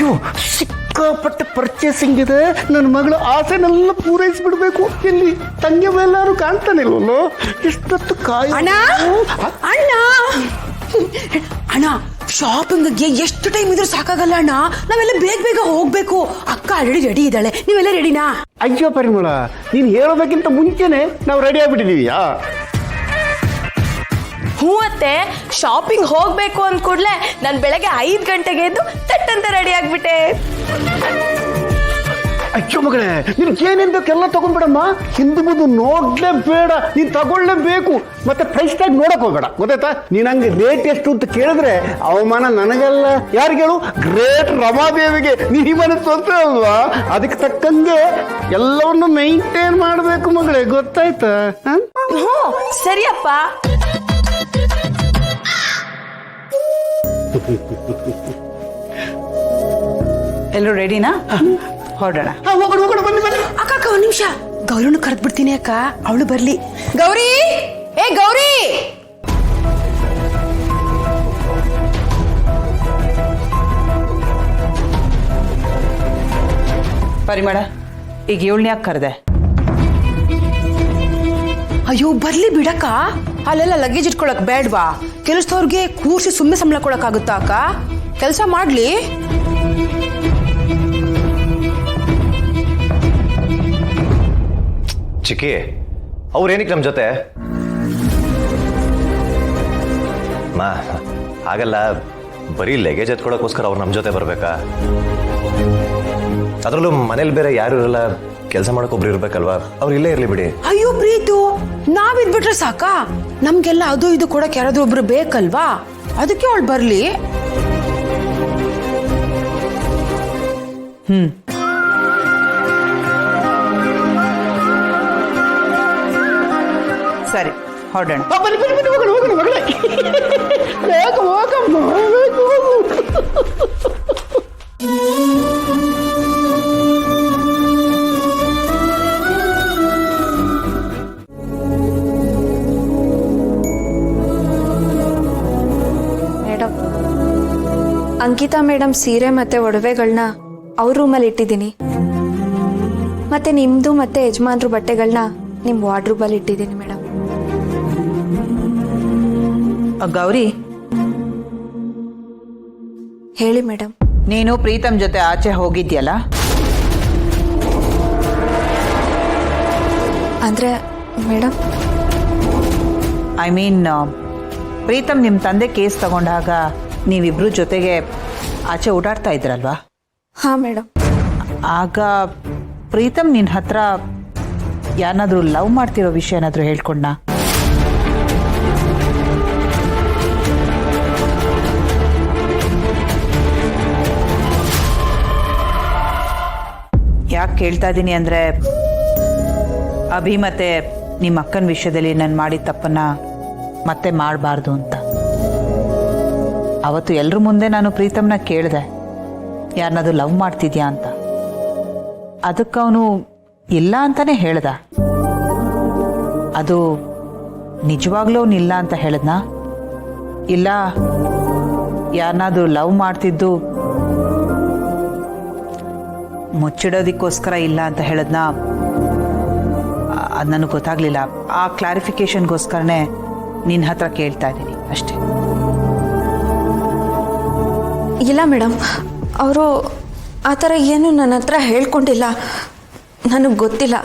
ಅಯ್ಯೋ ಸಿಕ್ಕಾಪಟ್ಟೆ ಪರ್ಚೇಸಿಂಗ್ ಇದೆ. ನನ್ನ ಮಗಳು ಆಸೆನೆಲ್ಲ ಪೂರೈಸಿಬಿಡ್ಬೇಕು. ಇಲ್ಲಿ ತಂಗಿ ಮೇಲಾರು ಕಾಣ್ತಾನಿಲ್ವಲ್ಲೋ. ಇಷ್ಟೊತ್ತು ಅಣ್ಣ ಅಣ್ಣ ಅಣ್ಣ, ಶಾಪಿಂಗ್ಗೆ ಎಷ್ಟು ಟೈಮ್ ಇದ್ರೂ ಸಾಕಾಗಲ್ಲ ಅಣ್ಣ. ನಾವೆಲ್ಲ ಬೇಗ ಬೇಗ ಹೋಗ್ಬೇಕು. ಅಕ್ಕ ಆಲ್ರೆಡಿ ರೆಡಿ ಇದ್ದಾಳೆ, ನೀವೆಲ್ಲ ರೆಡಿನಾ? ಅಯ್ಯೋ ಪರಿಮಳ, ನೀನು ಹೇಳೋದಕ್ಕಿಂತ ಮುಂಚೆನೆ ನಾವು ರೆಡಿ ಆಗಿಬಿಟ್ಟಿದೀವಿಯಾ? ಹ್ಞೂ ಅತ್ತೆ, ಶಾಪಿಂಗ್ ಹೋಗ್ಬೇಕು ಅಂದ ಕೂಡಲೇ ನಾನು ಬೆಳಗ್ಗೆ 5 ಗಂಟೆಗೆ ಎದ್ದು ತಟ್ಟಂತ ರೆಡಿ ಆಗ್ಬಿಟ್ಟೆ. ಅಯ್ಯೋ ಮಗಳೇ, ನಿನ್ಗೇನೇನು ಬೇಕೆಲ್ಲ ತಗೊಂಡ್ಬಿಡಮ್ಮ. ಹಿಂದೆ ಮುಂದೆ ನೋಡ್ಲೇಬೇಡ, ನೀನು ತಗೊಳ್ಳೇಬೇಕು. ಮತ್ತೆ ಪ್ರೈಸ್ ಟ್ಯಾಗ್ ನೋಡಕ್ ಹೋಗ್ಬೇಡ, ಗೊತ್ತಾಯ್ತಾ? ನೀನು ಹಂಗೆ ರೇಟ್ ಎಷ್ಟು ಅಂತ ಕೇಳಿದ್ರೆ ಅವಮಾನ ನನಗಲ್ಲ, ಯಾರಿಗೆ ಹೇಳು? ಗ್ರೇಟ್ ರಮಾದೇವಿಗೆ. ನೀ ಮನೆ ಸ್ವಂತ ಅಲ್ವಾ? ಅದಕ್ಕೆ ತಕ್ಕಂಗೆ ಎಲ್ಲವನ್ನು ಮೈಂಟೈನ್ ಮಾಡಬೇಕು ಮಗಳೇ, ಗೊತ್ತಾಯ್ತಾ? ಹ್ಞೂ ಸರಿಯಪ್ಪ. ಎಲ್ಲರೂ ರೆಡಿನಾ? ಹೊರಡೋಣ. ಹೋಗೋಣ ಬನ್ನಿ ಬನ್ನಿ. ಅಕ್ಕ ಅಕ್ಕ ಒಂದ್ ನಿಮಿಷ, ಗೌರಿನ ಕರೆದ್ ಬಿಡ್ತೀನಿ ಅಕ್ಕ, ಅವಳು ಬರ್ಲಿ. ಗೌರಿ, ಏ ಗೌರಿ! ಪರಿಮಳ, ಈಗ ಇವಳನ್ನ ಯಾಕೆ ಕರೆದೆ? ಅಯ್ಯೋ ಬರ್ಲಿ ಬಿಡಕ್ಕ, ಅಲ್ಲೆಲ್ಲ ಲಗೇಜ್ ಇಟ್ಕೊಳಕ್ ಬೇಡ್ವಾ? ಕೆಲಸದವ್ರಿಗೆ ಕೂರ್ಸಿ ಸುಮ್ಮನೆ ಸಂಬಳ ಕೊಡಕ್ಕಾಗುತ್ತಾ ಅಕ್ಕ? ಕೆಲಸ ಮಾಡ್ಲಿ. ಚಿಕ್ಕಿ, ಅವ್ರೇನಿಕ್ಕೆ ನಮ್ಮ ಜೊತೆ? ಮಾ ಹಾಗಲ್ಲ, ಬರೀ ಲಗೇಜ್ ಎತ್ಕೊಳ್ಳೋಕ್ಕೋಸ್ಕರ ಅವ್ರು ನಮ್ಮ ಜೊತೆ ಬರ್ಬೇಕಾ? ಅದರಲ್ಲೂ ಮನೇಲಿ ಬೇರೆ ಯಾರು ಇರಲ್ಲ, ಕೆಲಸ ಮಾಡೋಕೊಬ್ರು ಇರ್ಬೇಕಲ್ವಾ? ಅವ್ರು ಇಲ್ಲೇ ಇರ್ಲಿ ಬಿಡಿ. ಅಯ್ಯೋ ಪ್ರೀತು, ನಾವಿದ್ಬಿಟ್ರೆ ಸಾಕಾ? ನಮ್ಗೆಲ್ಲ ಅದು ಇದು ಕೊಡಕ್ ಯಾರಾದ್ರೂ ಒಬ್ರು ಬೇಕಲ್ವಾ? ಅದಕ್ಕೆ ಅವಳು ಬರ್ಲಿ. ಸರಿ, ಹೊರಡೋಣ. ಬನ್ನಿ ಬನ್ನಿ ಬನ್ನಿ, ಹೋಗೋಣ ಹೋಗೋಣ ಮಗಳೇ. ಬೇಗ ಹೋಗಮ್ಮ, ಬೇಗ ಹೋಗು. ಮೇಡಮ್, ಅಂಕಿತಾ ಮೇಡಮ್ ಸೀರೆ ಮತ್ತೆ ಒಡವೆಗಳನ್ನ ಅವ್ರ ರೂಮಲ್ಲಿ ಇಟ್ಟಿದ್ದೀನಿ. ಮತ್ತೆ ನಿಮ್ದು ಮತ್ತೆ ಯಜಮಾನ್ರು ಬಟ್ಟೆಗಳನ್ನ ನಿಮ್ಮ ವಾರ್ಡ್ರೂಬಲ್ಲಿ ಇಟ್ಟಿದ್ದೀನಿ ಮೇಡಮ್. ಗೌರಿ, ಹೇಳಿ ಮೇಡಮ್. ನೀನು ಪ್ರೀತಮ್ ಜೊತೆ ಆಚೆ ಹೋಗಿದ್ಯಲ್ಲ? ಅಂದ್ರೆ ಮೇಡಮ್, ಐ ಮೀನ್, ಪ್ರೀತಮ್ ನಿಮ್ಮ ತಂದೆ ಕೇಸ್ ತಗೊಂಡಾಗ ನೀವಿಬ್ರು ಜೊತೆಗೆ ಆಚೆ ಓಡಾಡ್ತಾ ಇದ್ರಲ್ವಾ? ಹಾ ಮೇಡಮ್. ಆಗ ಪ್ರೀತಮ್ ನಿನ್ನ ಹತ್ರ ಯಾರನ್ನಾದ್ರೂ ಲವ್ ಮಾಡ್ತಿರೋ ವಿಷಯ ಏನಾದರೂ ಹೇಳ್ಕೊಂಡ? ಯಾಕೆ ಕೇಳ್ತಾ ಇದ್ದೀನಿ ಅಂದರೆ, ಅಭಿ ಮತ್ತೆ ನಿಮ್ಮ ಅಕ್ಕನ ವಿಷಯದಲ್ಲಿ ನಾನು ಮಾಡಿದ ತಪ್ಪನ್ನ ಮತ್ತೆ ಮಾಡಬಾರ್ದು ಅಂತ. ಅವತ್ತು ಎಲ್ಲರ ಮುಂದೆ ನಾನು ಪ್ರೀತಮ್ನ ಕೇಳಿದೆ, ಯಾರನ್ನಾದ್ರೂ ಲವ್ ಮಾಡ್ತಿದ್ಯಾ ಅಂತ. ಅದಕ್ಕೆ ಅವನು ಇಲ್ಲ ಅಂತಾನೆ ಹೇಳ್ದ. ಅದು ನಿಜವಾಗ್ಲೂ ಅವನಿಲ್ಲ ಅಂತ ಹೇಳಿದ್ನಾ, ಇಲ್ಲ ಯಾರನ್ನಾದ್ರೂ ಲವ್ ಮಾಡ್ತಿದ್ದು ಮುಚ್ಚಿಡೋದಕ್ಕೋಸ್ಕರ ಇಲ್ಲ ಅಂತ ಹೇಳಿದ್ನಾ? ಅದು ನನಗೆ ಗೊತ್ತಾಗ್ಲಿಲ್ಲ. ಆ ಕ್ಲಾರಿಫಿಕೇಶನ್ಗೋಸ್ಕರನೇ ನಿನ್ನ ಹತ್ರ ಕೇಳ್ತಾ ಇದ್ದೀನಿ ಅಷ್ಟೇ. ಇಲ್ಲ ಮೇಡಮ್, ಅವರು ಆ ಥರ ಏನು ನನ್ನ ಹತ್ರ ಹೇಳ್ಕೊಂಡಿಲ್ಲ, ನನಗೆ ಗೊತ್ತಿಲ್ಲ.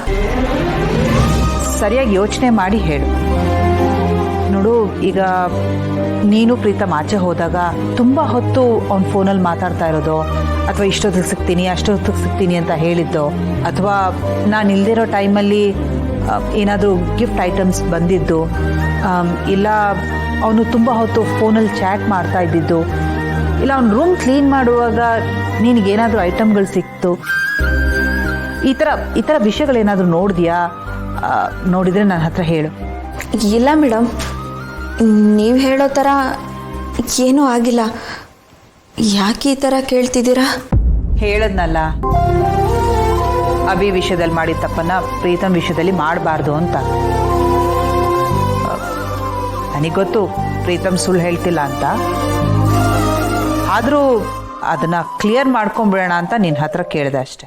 ಸರಿಯಾಗಿ ಯೋಚನೆ ಮಾಡಿ ಹೇಳು. ನೋಡು, ಈಗ ನೀನು ಪ್ರೀತಮ್ ಆಚೆ ಹೋದಾಗ ತುಂಬ ಹೊತ್ತು ಅವ್ನ ಫೋನಲ್ಲಿ ಮಾತಾಡ್ತಾ ಇರೋದು, ಅಥವಾ ಇಷ್ಟೊತ್ತಿಗೆ ಸಿಗ್ತೀನಿ ಅಷ್ಟೊತ್ತಿಗೆ ಸಿಗ್ತೀನಿ ಅಂತ ಹೇಳಿದ್ದು, ಅಥವಾ ನಾನು ಇಲ್ದಿರೋ ಟೈಮಲ್ಲಿ ಏನಾದರೂ ಗಿಫ್ಟ್ ಐಟಮ್ಸ್ ಬಂದಿದ್ದು, ಇಲ್ಲ ಅವನು ತುಂಬ ಹೊತ್ತು ಫೋನಲ್ಲಿ ಚಾಟ್ ಮಾಡ್ತಾ ಇದ್ದಿದ್ದು, ಇಲ್ಲ ಅವ್ನ ರೂಮ್ ಕ್ಲೀನ್ ಮಾಡುವಾಗ ನಿನಗೇನಾದರೂ ಐಟಮ್ಗಳು ಸಿಕ್ತು, ಈ ಥರ ವಿಷಯಗಳೇನಾದರೂ ನೋಡಿದ್ಯಾ? ನೋಡಿದರೆ ನನ್ನ ಹತ್ರ ಹೇಳು. ಇಲ್ಲ ಮೇಡಮ್, ನೀವು ಹೇಳೋ ಥರ ಏನೂ ಆಗಿಲ್ಲ. ಯಾಕೆ ಈ ಥರ ಕೇಳ್ತಿದ್ದೀರಾ? ಹೇಳದ್ನಲ್ಲ, ಅಭಿ ವಿಷಯದಲ್ಲಿ ಮಾಡಿದ ತಪ್ಪನ್ನ ಪ್ರೀತಮ್ ವಿಷಯದಲ್ಲಿ ಮಾಡಬಾರ್ದು ಅಂತ. ನನಗೆ ಗೊತ್ತು ಪ್ರೀತಮ್ ಸುಳ್ಳು ಹೇಳ್ತಿಲ್ಲ ಅಂತ. ಆದರೂ ಅದನ್ನು ಕ್ಲಿಯರ್ ಮಾಡ್ಕೊಂಬಿಡೋಣ ಅಂತ ನಿನ್ನ ಹತ್ರ ಕೇಳಿದೆ ಅಷ್ಟೆ.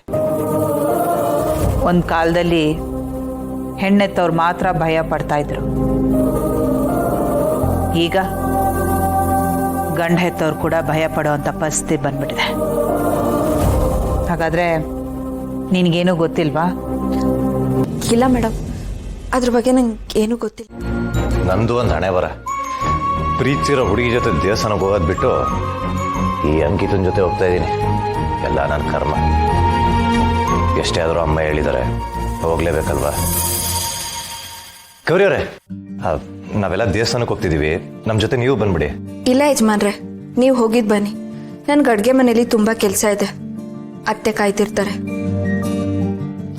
ಒಂದು ಕಾಲದಲ್ಲಿ ಹೆಣ್ಣೆತ್ತವ್ರು ಮಾತ್ರ ಭಯ ಪಡ್ತಾ ಇದ್ರು. ಈಗ ಗಂಡ ಹೆತ್ತವ್ರು ಕೂಡ ಭಯ ಪಡೋವಂಥ ಪರಿಸ್ಥಿತಿ ಬಂದ್ಬಿಟ್ಟಿದೆ. ಹಾಗಾದರೆ ನಿನಗೇನೂ ಗೊತ್ತಿಲ್ವಾ? ಇಲ್ಲ ಮೇಡಮ್, ಅದ್ರ ಬಗ್ಗೆ ನಂಗೆ ಏನೂ ಗೊತ್ತಿಲ್ಲ. ನಂದು ಒಂದು ಹಣೆ ಬರ. ಪ್ರೀತಿರೋ ಹುಡುಗಿ ಜೊತೆ ದೇವಸ್ಥಾನಕ್ಕೆ ಹೋಗೋದು ಬಿಟ್ಟು ಈ ಅಂಕಿತನ ಜೊತೆ ಹೋಗ್ತಾ ಇದ್ದೀನಿ. ಎಲ್ಲ ನನ್ನ ಕರ್ಮ. ಎಷ್ಟೇ ಆದರೂ ಅಮ್ಮ ಹೇಳಿದ್ದಾರೆ, ಹೋಗ್ಲೇಬೇಕಲ್ವಾ? ಗೌರಿ ಅವರೇ, ನಾವೆಲ್ಲ ದೇವಸ್ಥಾನಕ್ಕೆ ಹೋಗ್ತಿದ್ದೀವಿ, ನಮ್ಮ ಜೊತೆ ನೀವು ಬಂದ್ಬಿಡಿ. ಇಲ್ಲ ಯಜಮಾನ್ರೆ, ನೀವು ಹೋಗಿದ್ದು ಬನ್ನಿ. ನನ್ಗೆ ಅಡುಗೆ ಮನೇಲಿ ತುಂಬ ಕೆಲಸ ಇದೆ, ಅತ್ತೆ ಕಾಯ್ತಿರ್ತಾರೆ.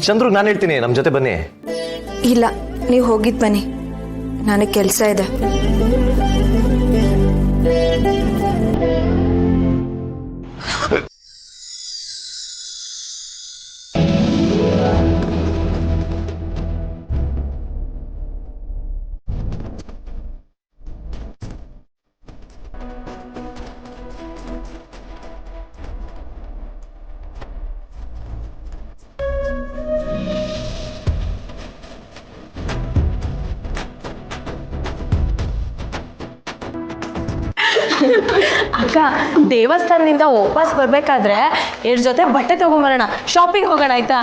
ಚಂದ್ರು, ನಾನು ಹೇಳ್ತೀನಿ, ನಮ್ಮ ಜೊತೆ ಬನ್ನಿ. ಇಲ್ಲ, ನೀವು ಹೋಗಿದ್ದು ಬನ್ನಿ, ನನಗೆ ಕೆಲಸ ಇದೆ. ಅಕ್ಕ, ದೇವಸ್ಥಾನದಿಂದ ವಾಪಸ್ ಬರ್ಬೇಕಾದ್ರೆ ಇವ್ರ ಜೊತೆ ಬಟ್ಟೆ ತಗೊಂಬರೋಣ, ಶಾಪಿಂಗ್ ಹೋಗೋಣ ಆಯ್ತಾ?